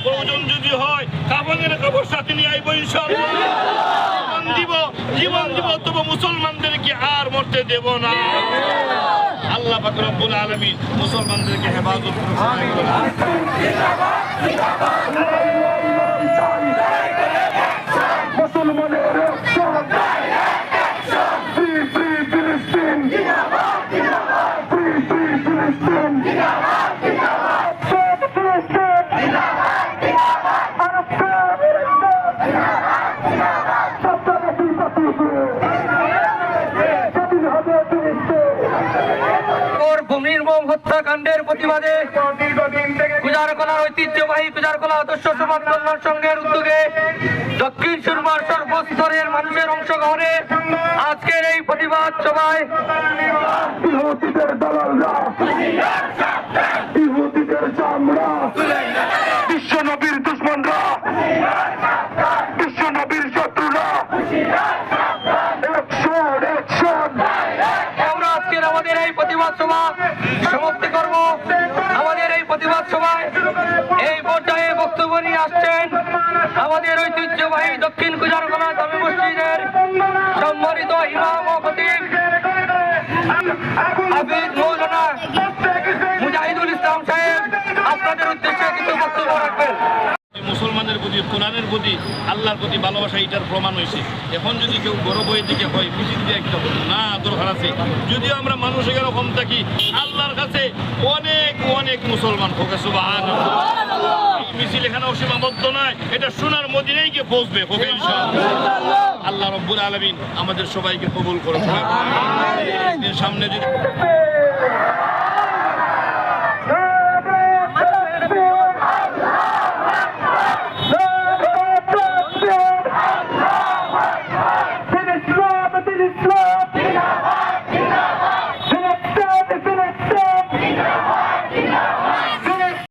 প্রয়োজন যদি হয় কাফনের কাপড় সাথে নিয়ে আইব ইনশাআল্লাহ। জীবন দিব তবু মুসলমানদেরকে আর মরতে দেব না। আল্লাহ পাক রব্বুল আলামিন মুসলমানদেরকে হেফাজত করুন। হত্যাকাণ্ডের প্রতিবাদে কুজারকলার ঐতিহ্যবাহী কুজারকলা আদর্শ সমাজ কল্যাণ সংঘের উদ্যোগে দক্ষিণ সুরমার সর্বস্তরের মানুষের অংশগ্রহণে আজকের এই প্রতিবাদ সভায় ইহুদিদের দালালরা, ইহুদিদের চামড়া, বিশ্ব নবীর দুশ্মনরা, বিশ্ব নবীর শত্রুরা, আমরা আজকের আমাদের এই প্রতিবাদ সভা সমাপ্তি করব। আমাদের এই প্রতিবাদ সভায় এই পর্যায়ে বক্তব্য নিয়ে আসছেন আমাদের ঐতিহ্যবাহী দক্ষিণ কুজারকলা জামে মসজিদের সম্মানিত ইমাম ও খতিব হাফিজ মৌলানা মুজাহিদুল ইসলাম সাহেব আপনাদের উদ্দেশ্যে কিছু বক্তব্য রাখবেন। মুসলমানের প্রতি, কোরআনের প্রতি, আল্লাহর প্রতি ভালোবাসা এটার প্রমাণ হয়েছে। এখন যদি কেউ বড় বই দিকে হয় মিছিল দিয়ে একটা না দরকার আছে। যদিও আমরা মানুষ এখানে কম থাকি, আল্লাহর কাছে অনেক অনেক মুসলমান হোক সুবহানাল্লাহ। মিছিল এখানে অসীমাবদ্ধ নয়, এটা সোনার মদিনায় গিয়ে পৌঁছবে হোক ইনশাআল্লাহ। আল্লাহ রব্বুল আলামিন আমাদের সবাইকে কবুল করুন। সামনে যদি Islam!